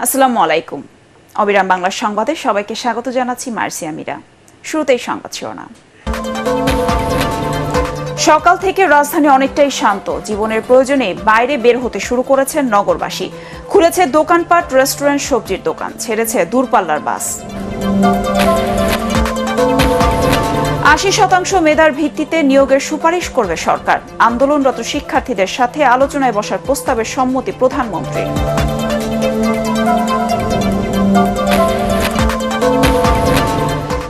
আসসালামু আলাইকুম। অবিরাম বাংলা সংবাদে সবাইকে স্বাগত জানাচ্ছি মার্সিয়া মীরা। শুরুতেই সংবাদ শিরোনাম। সকাল থেকে রাজধানী অনেকটাই শান্ত। জীবনের প্রয়োজনে বাইরে বের হতে শুরু করেছেন নগরবাসী। খুলেছে দোকানপাট, রেস্টুরেন্ট, সবজির দোকান, ছেড়েছে দূরপাল্লার বাস। ৮০% মেধার ভিত্তিতে নিয়োগের সুপারিশ করবে সরকার। আন্দোলনরত শিক্ষার্থীদের সাথে আলোচনায় বসার প্রস্তাবে সম্মতি প্রধানমন্ত্রী।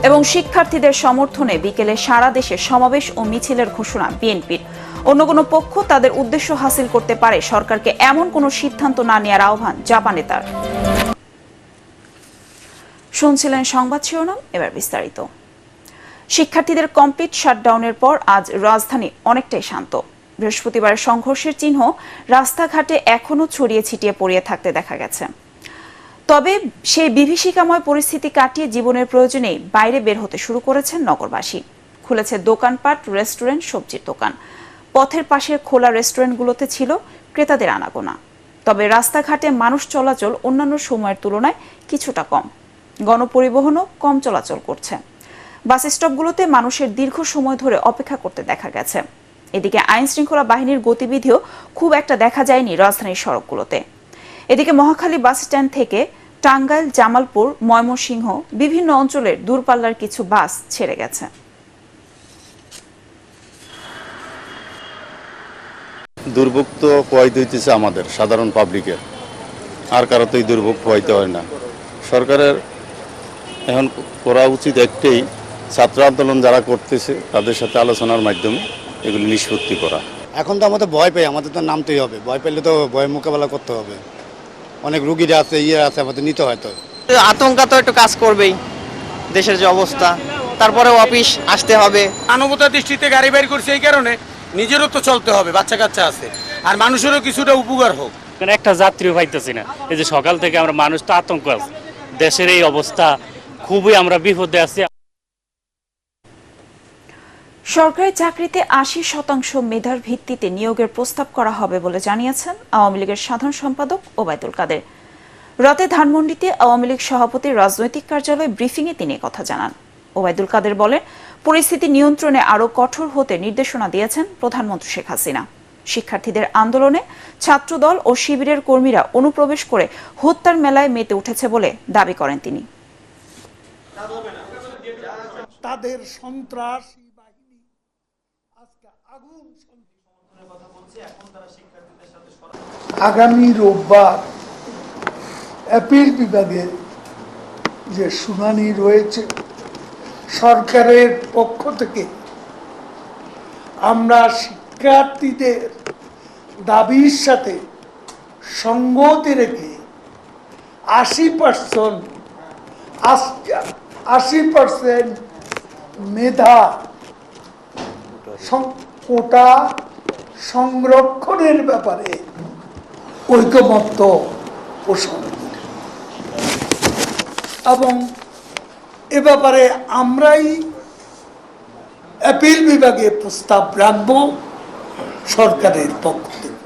এবং শিক্ষার্থীদের সমর্থনে বিকেলে সারা দেশে সমাবেশ ও মিছিলের ঘোষণা বিএনপির। অন্য কোনো পক্ষ তাদের উদ্দেশ্য হাসিল করতে পারে, সরকারকে এমন কোনো সিদ্ধান্ত না নেওয়ার আহ্বান জাপা নেতার। শুনছিলেন সংবাদ শিরোনাম, এবার বিস্তারিত। শিক্ষার্থীদের কমপ্লিট শাটডাউনের পর আজ রাজধানী অনেকটাই শান্ত। বৃহস্পতিবারের সংঘর্ষের চিহ্ন রাস্তাঘাটে এখনও ছড়িয়ে ছিটিয়ে পড়িয়ে থাকতে দেখা গেছে। তবে সেই বিভীষিকাময় পরিস্থিতি কাটিয়ে জীবনের প্রয়োজনে বাইরে বের হতে শুরু করেছেন নগরবাসী। খুলেছে দোকানপাট, রেস্টুরেন্ট, সবজির দোকান। পথের পাশের খোলা রেস্টুরেন্টগুলোতে ছিল ক্রেতাদের আনাগোনা। তবে রাস্তাঘাটে মানুষ চলাচল অন্যান্য সময়ের তুলনায় কিছুটা কম। গণপরিবহনও কম চলাচল করছে। বাস স্টপগুলোতে মানুষের দীর্ঘ সময় ধরে অপেক্ষা করতে দেখা গেছে। এদিকে আইন শৃঙ্খলা বাহিনীর গতিবিধিও খুব একটা দেখা যায়নি রাজধানীর সড়কগুলোতে। এদিকে মহাখালী বাস স্ট্যান্ড থেকে টাঙ্গাইল, জামালপুর, ময়মনসিংহ বিভিন্ন অঞ্চলের দূরপাল্লার কিছু বাস ছেড়ে গেছে। দুর্ভোগ তো পোহাইতে হইতেছে আমাদের সাধারণ পাবলিকের, আর কারো তো এই দুর্ভোগ পোহাইতে হয় না। সরকারের এখন করা উচিত একটাই, ছাত্র আন্দোলন যারা করতেছে তাদের সাথে আলোচনার মাধ্যমে এগুলি নিষ্পত্তি করা। এখন তো আমাদের ভয় পাই, আমাদের তো নামতেই হবে। ভয় পেলে তো ভয় মোকাবেলা করতে হবে। অনেক রুগীরা আছে, আছে, আমাদের নিতে হয়। তো আতঙ্ক তো একটু কাজ করবেই, দেশের যে অবস্থা। তারপরে অফিস আসতে হবে। মানবতা দৃষ্টিতে গাড়ি বের করছে, এই কারণে নিজেরও তো চলতে হবে, বাচ্চা কাচ্চা আছে, আর মানুষেরও কিছুটা উপকার হোক। একটা যাত্রীও পাইতেছি না। এই যে সকাল থেকে আমরা মানুষ তো আতঙ্ক আছে, দেশের এই অবস্থা, খুবই আমরা বিপদে আছি। সরকারি চাকরিতে ৮০% মেধার ভিত্তিতে নিয়োগের প্রস্তাব করা হবে বলে জানিয়েছেন আওয়ামী লীগের সাধারণ সম্পাদক ওবায়দুল কাদের। রাতে ধানমন্ডিতে আওয়ামী লীগ সভাপতির রাজনৈতিক কার্যালয়ে ব্রিফিংয়ে তিনি কথা জানান। ওবায়দুল কাদের বলেন, পরিস্থিতি নিয়ন্ত্রণে আরও কঠোর হতে নির্দেশনা দিয়েছেন প্রধানমন্ত্রী শেখ হাসিনা। শিক্ষার্থীদের আন্দোলনে ছাত্রদল ও শিবিরের কর্মীরা অনুপ্রবেশ করে হত্যার মেলায় মেতে উঠেছে বলে দাবি করেন তিনি। তাদের সন্ত্রাস আগামী রোববার অ্যাপিল বিভাগের যে শুনানি রয়েছে, সরকারের পক্ষ থেকে আমরা শিক্ষার্থীদের দাবির সাথে সঙ্গতি রেখে 80% মেধা কোটা সংরক্ষণের ব্যাপারে ঐকমত্য পোষণ করি এবং এ ব্যাপারে আমরাই অ্যাপিল বিভাগে প্রস্তাব রাখব সরকারের পক্ষ থেকে।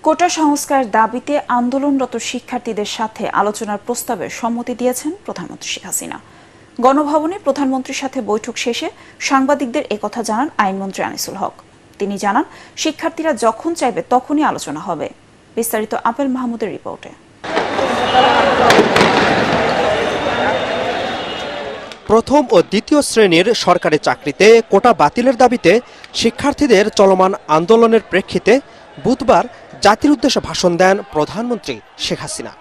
কোটা সংস্কার দাবিতে আন্দোলনরত শিক্ষার্থীদের সাথে আলোচনার প্রস্তাবে সম্মতি দিয়েছেন প্রধানমন্ত্রী শেখ হাসিনা। গণভবনে প্রধানমন্ত্রীর সাথে বৈঠক শেষে সাংবাদিকদের একথা জানান আইনমন্ত্রী আনিসুল হক। তিনি জানান, শিক্ষার্থীরা যখন চাইবে তখনই আলোচনা হবে। বিস্তারিত আপেল মাহমুদের রিপোর্টে। প্রথম ও দ্বিতীয় শ্রেণীর সরকারি চাকরিতে কোটা বাতিলের দাবিতে শিক্ষার্থীদের চলমান আন্দোলনের প্রেক্ষিতে বুধবার জাতির উদ্দেশ্যে ভাষণ দেন প্রধানমন্ত্রী শেখ হাসিনা।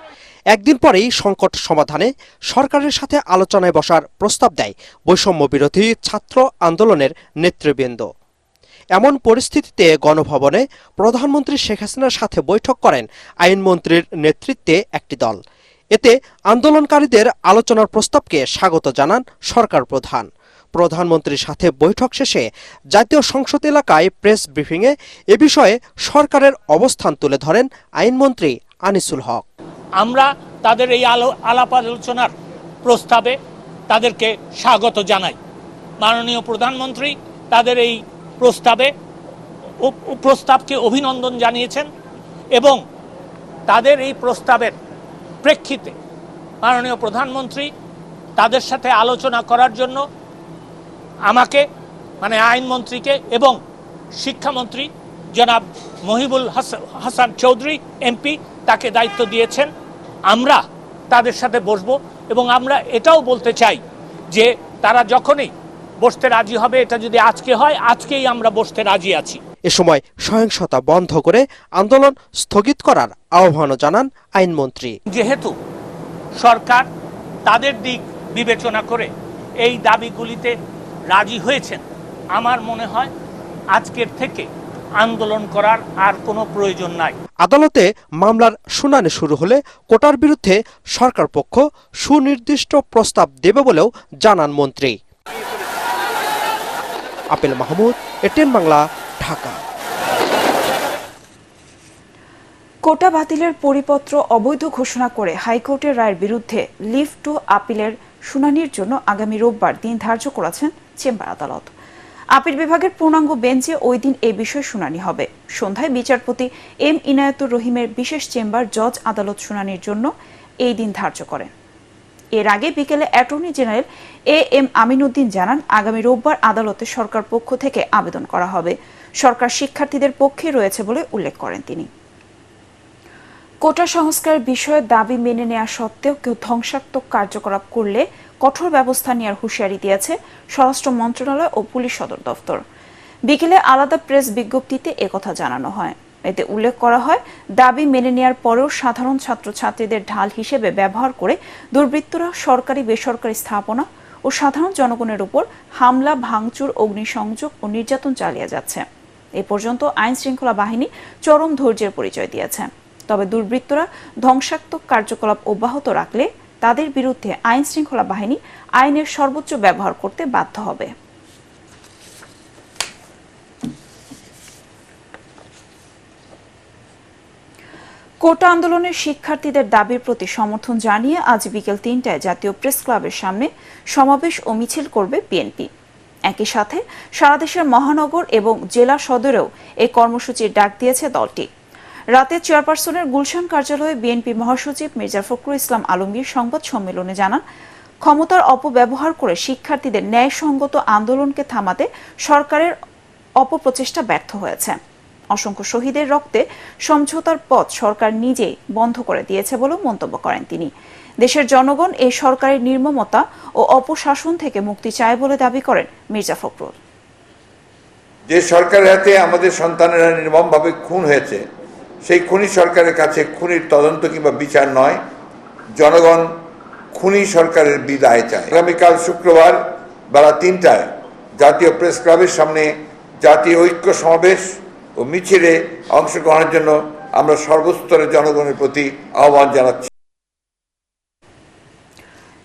একদিন পরেই সংকট সমাধানে সরকারের সাথে আলোচনায় বসার প্রস্তাব দেয় বৈষম্য বিরোধী ছাত্র আন্দোলনের নেতৃবৃন্দ। এমন পরিস্থিতিতে গণভবনে প্রধানমন্ত্রী শেখ হাসিনার সাথে বৈঠক করেন আইনমন্ত্রীর নেতৃত্বে একটি দল। এতে আন্দোলনকারীদের আলোচনার প্রস্তাবকে স্বাগত জানান সরকার প্রধান। প্রধানমন্ত্রীর সাথে বৈঠক শেষে জাতীয় সংসদ এলাকায় প্রেস ব্রিফিংয়ে এ বিষয়ে সরকারের অবস্থান তুলে ধরেন আইনমন্ত্রী আনিসুল হক। আমরা তাদের এই আলাপ আলোচনার প্রস্তাবে তাদেরকে স্বাগত জানাই। মাননীয় প্রধানমন্ত্রী তাদের এই প্রস্তাবকে অভিনন্দন জানিয়েছেন এবং তাদের এই প্রস্তাবের প্রেক্ষিতে মাননীয় প্রধানমন্ত্রী তাদের সাথে আলোচনা করার জন্য আমাকে মানে আইনমন্ত্রীকে এবং শিক্ষামন্ত্রী জনাব মহিবুল হাসান চৌধুরী এমপি তাকে দায়িত্ব দিয়েছেন। আমরা তাদের সাথে বসবো এবং আমরা এটাও বলতে চাই যে তারা যখনই বসতে রাজি হবে, এটা যদি আজকে হয় আজকেই আমরা বসতে রাজি আছি। এ সময় সহিংসতা বন্ধ করে আন্দোলন স্থগিত করার আহ্বানও জানান আইনমন্ত্রী। যেহেতু সরকার তাদের দিক বিবেচনা করে এই দাবিগুলিতে রাজি হয়েছেন, আমার মনে হয় আজকের থেকে আন্দোলন করার আর কোনো প্রয়োজন নাই। আদালতে মামলার শুনানি শুরু হলে কোটার বিরুদ্ধে সরকার পক্ষ সুনির্দিষ্ট প্রস্তাব দেবে বলেও জানান মন্ত্রী। আপেল মাহমুদ, এটিএন বাংলা, ঢাকা। কোটা বাতিলের পরিপত্র অবৈধ ঘোষণা করে হাইকোর্টের রায়ের বিরুদ্ধে লিভ টু আপিলের শুনানির জন্য আগামী রোববার দিন ধার্য করেছেন চেম্বার আদালত। আপিল বিভাগের পূর্ণাঙ্গ বেঞ্চে ওই দিন এই বিষয়ে শুনানি হবে। সন্ধ্যায় বিচারপতি এম ইনায়েতুর রহিমের বিশেষ চেম্বার জজ আদালত শুনানির জন্য এই দিন ধার্য করেন। এর আগে বিকেলে attorney general A M Aminuddin জানান, আগামী রোববার আদালতে সরকার পক্ষ থেকে আবেদন করা হবে। সরকার শিক্ষার্থীদের পক্ষে রয়েছে বলে উল্লেখ করেন তিনি। কোটা সংস্কার বিষয়ে দাবি মেনে নেওয়া সত্ত্বেও কেউ ধ্বংসাত্মক কার্যকলাপ করলে কঠোর ব্যবস্থা নেওয়ার হুঁশিয়ারি দিয়েছে স্বরাষ্ট্র মন্ত্রণালয় ও পুলিশ সদর দফতর। বিকেলে আলাদা প্রেস বিজ্ঞপ্তিতে একথা জানানো হয়। এতে উল্লেখ করা হয়, দাবি মেনে নেওয়ার পরেও সাধারণ ছাত্রছাত্রীদের ঢাল হিসেবে ব্যবহার করে দুর্বৃত্তরা সরকারি বেসরকারি স্থাপনা ও সাধারণ জনগণের উপর হামলা, ভাঙচুর, অগ্নিসংযোগ ও নির্যাতন চালিয়ে যাচ্ছে। এ পর্যন্ত আইন শৃঙ্খলা বাহিনী চরম ধৈর্যের পরিচয় দিয়েছে। তবে দুর্বৃত্তরা ধ্বংসাত্মক কার্যকলাপ অব্যাহত রাখলে তাদের বিরুদ্ধে আইন শৃঙ্খলা বাহিনী আইনের সর্বোচ্চ ব্যবহার করতে বাধ্য হবে। কোটা আন্দোলনের শিক্ষার্থীদের দাবির প্রতি সমর্থন জানিয়ে আজ বিকেল ৩টায় জাতীয় প্রেস ক্লাবের সামনে সমাবেশ ও মিছিল করবে বিএনপি। একই সাথে সারা দেশের মহানগর এবং জেলা সদরেও এই কর্মসূচির ডাক দিয়েছে দলটি। রাতে চেয়ারপারসনের গুলশান কার্যালয়ে বিএনপি মহাসচিব মির্জা ফখরুল ইসলাম আলমগীর সংবাদ সম্মেলনে জানান, ক্ষমতার অপব্যবহার করে শিক্ষার্থীদের ন্যায়সঙ্গত আন্দোলনকে থামাতে সরকারের অপপ্রচেষ্টা ব্যর্থ হয়েছে। অসংখ্য শহীদের রক্তে সমঝোতার পথ সরকার নিজেই বন্ধ করে দিয়েছে বলেও মন্তব্য করেন তিনি। দেশের জনগণ এই সরকারের নির্মমতা ও অপশাসন থেকে মুক্তি চায় বলে দাবি করেন মির্জা ফখরুল। যে সরকারের হাতে আমাদের সন্তানেরা নির্মমভাবে খুন হয়েছে, সেই খুনি সরকারের কাছে খুনির তদন্ত কিংবা বিচার নয়, জনগণ খুনি সরকারের বিদায় চায়। আগামীকাল শুক্রবার বেলা ৩টায় জাতীয় প্রেস ক্লাবের সামনে জাতীয় ঐক্য সমাবেশ ও মিছিলে অংশগ্রহণের জন্য আমরা সর্বস্তরের জনগণের প্রতি আহ্বান জানাচ্ছি।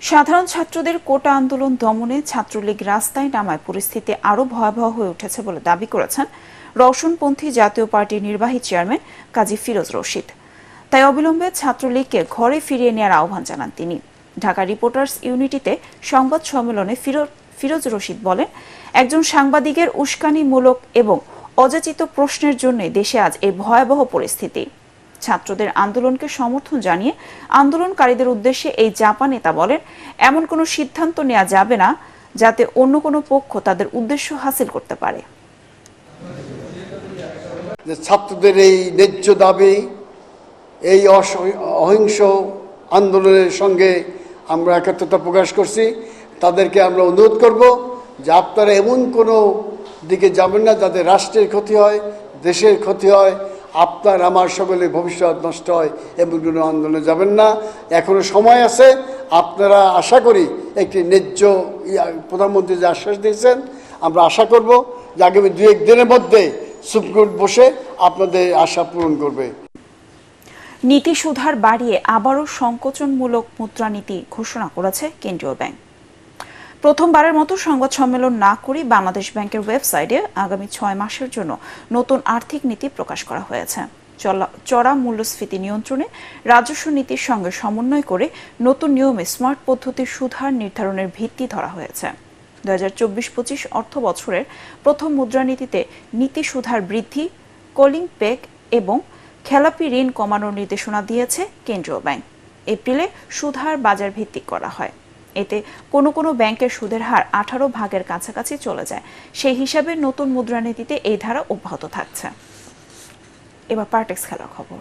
সাধারণ ছাত্রদের কোটা আন্দোলন দমনে ছাত্রলীগ রাস্তায় নামায় পরিস্থিতি আরও ভয়াবহ হয়ে উঠেছে বলে দাবি করেছেন রওশনপন্থী জাতীয় পার্টির নির্বাহী চেয়ারম্যান কাজী ফিরোজ রশিদ। তাই অবিলম্বে ছাত্রলীগকে ঘরে ফিরিয়ে নেওয়ার আহ্বান জানান তিনি। ঢাকা রিপোর্টার্স ইউনিটিতে সংবাদ সম্মেলনে ফিরোজ রশিদ বলেন, একজন সাংবাদিকের উস্কানিমূলক এবং অযাচিত প্রশ্নের জন্য দেশে আজ এই ভয়াবহ পরিস্থিতি। ছাত্রদের আন্দোলনকে সমর্থন জানিয়ে আন্দোলনকারীদের উদ্দেশ্যে এই জাপা নেতা বলেন, এমন কোনো সিদ্ধান্ত নেওয়া যাবে না যাতে অন্য কোনো পক্ষ তাদের উদ্দেশ্য হাসিল করতে পারে। ছাত্রদের এই ন্যায্য দাবি, এই অহিংস আন্দোলনের সঙ্গে আমরা একাত্মতা প্রকাশ করছি। তাদেরকে আমরা অনুরোধ করব যে আপনারা এমন কোনো দিকে যাবেন না যাতে রাষ্ট্রের ক্ষতি হয়, দেশের ক্ষতি হয়, আপনার আমার সকলের ভবিষ্যৎ নষ্ট হয়, এমন কোনো আন্দোলনে যাবেন না। এখনো সময় আছে। আপনারা আশা করি একটি ন্যায্য প্রধানমন্ত্রী যে আশ্বাস দিয়েছেন, আমরা আশা করব যে আগামী 2-1 দিনের মধ্যে সুপ্রিম কোর্ট বসে আপনাদের আশা পূরণ করবে। নীতি সুধার বাড়িয়ে আবারও সংকোচনমূলক মুদ্রানীতি ঘোষণা করেছে কেন্দ্রীয় ব্যাংক। প্রথমবারের মতো সংবাদ সম্মেলন না করে বাংলাদেশ ব্যাংকের ওয়েবসাইটে আগামী 6 মাসের জন্য নতুন আর্থিক নীতি প্রকাশ করা হয়েছে। চড়া মূল্যস্ফীতি নিয়ন্ত্রণে রাজস্ব নীতির সঙ্গে সমন্বয় করে নতুন নিয়মে স্মার্ট পদ্ধতির সুদহার নির্ধারণের ভিত্তি ধরা হয়েছে। 2024-25 অর্থ বছরের প্রথম মুদ্রানীতিতে নীতি সুদহার বৃদ্ধি, কলিং পেগ এবং খেলাপি ঋণ কমানোর নির্দেশনা দিয়েছে কেন্দ্রীয় ব্যাংক। এপ্রিলে সুদ হার বাজার ভিত্তিক করা হয়। এতে কোনো কোনো ব্যাংকের সুদের হার 18 ভাগের কাছাকাছি চলে যায়। সেই হিসাবে নতুন মুদ্রানীতিতে এই ধারা অব্যাহত থাকছে। এবার পার্টেক্স খেলার খবর।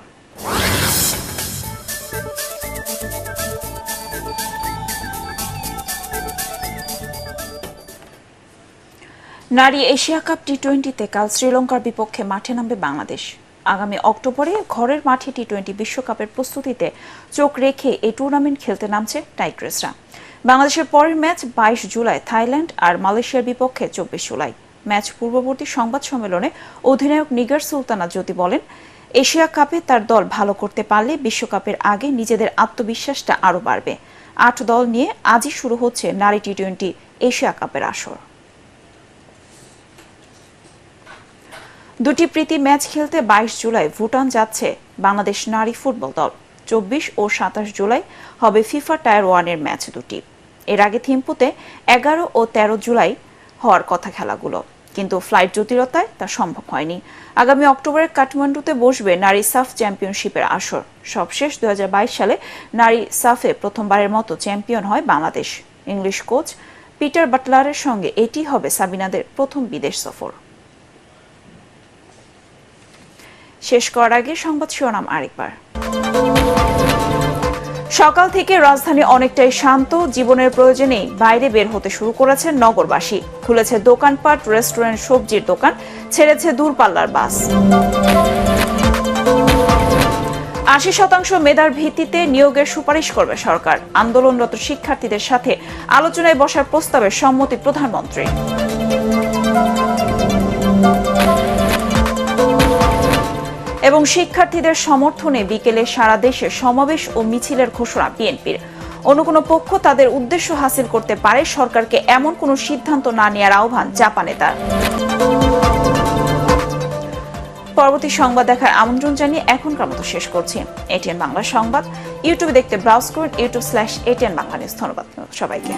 নারী এশিয়া কাপ টি-20তে কাল শ্রীলঙ্কার বিপক্ষে মাঠে নামবে বাংলাদেশ। আগামী অক্টোবরে ঘরের মাঠে টি-20 বিশ্বকাপের প্রস্তুতিতে চোখ রেখে এই টুর্নামেন্ট খেলতে নামছে টাইগ্রেসরা। বাংলাদেশের পরের ম্যাচ 22 জুলাই থাইল্যান্ড আর মালয়েশিয়ার বিপক্ষে 24 জুলাই। ম্যাচ পূর্ববর্তী সংবাদ সম্মেলনে অধিনায়ক নিগার সুলতানা জ্যোতি বলেন, এশিয়া কাপে তার দল ভালো করতে পারলে বিশ্বকাপের আগে নিজেদের আত্মবিশ্বাসটা আরও বাড়বে। 8 দল নিয়ে আজই শুরু হচ্ছে নারী টি-20 এশিয়া কাপের আসর। দুটি প্রীতি ম্যাচ খেলতে 22 জুলাই ভুটান যাচ্ছে বাংলাদেশ নারী ফুটবল দল। 24 ও 27 জুলাই হবে ফিফা টায়ার 1-এর ম্যাচ দুটি। এর আগে থিম্পুতে 11 ও 13 জুলাই হওয়ার কথা খেলাগুলো, কিন্তু ফ্লাইট জটিলতায় তা সম্ভব হয়নি। আগামী অক্টোবরে কাঠমান্ডুতে বসবে নারী সাফ চ্যাম্পিয়নশিপের আসর। সবশেষ 2022 সালে নারী সাফে প্রথমবারের মতো চ্যাম্পিয়ন হয় বাংলাদেশ। ইংলিশ কোচ পিটার বাটলারের সঙ্গে এটি হবে সাবিনাদের প্রথম বিদেশ সফর। শেষ করার আগে সংবাদ শিরোনাম আরেকবার। সকাল থেকে রাজধানী অনেকটাই শান্ত। জীবনের প্রয়োজনেই বাইরে বের হতে শুরু করেছেন নগরবাসী। খুলেছে দোকানপাট, রেস্টুরেন্ট, সবজির দোকান, ছেড়েছে দূরপাল্লার বাস। 80% মেধার ভিত্তিতে নিয়োগের সুপারিশ করবে সরকার। আন্দোলনরত শিক্ষার্থীদের সাথে আলোচনায় বসার প্রস্তাবে সম্মতি প্রধানমন্ত্রী। এবং শিক্ষার্থীদের সমর্থনে বিকেলে সারা দেশে সমাবেশ ও মিছিলের ঘোষণা বিএনপির। অন্য কোনো পক্ষ তাদের উদ্দেশ্য হাসিল করতে পারে, সরকারকে এমন কোনো সিদ্ধান্ত না নেওয়ার আহ্বান জাপা নেতার। পরবর্তী সংবাদ দেখার আমন্ত্রণ জানিয়ে এখনকার মতো শেষ করছি। এটিএন বাংলা সংবাদ ইউটিউবে দেখতে ব্রাউজ করুন youtube/ATN বাংলা নিউজ। ধন্যবাদ সবাইকে।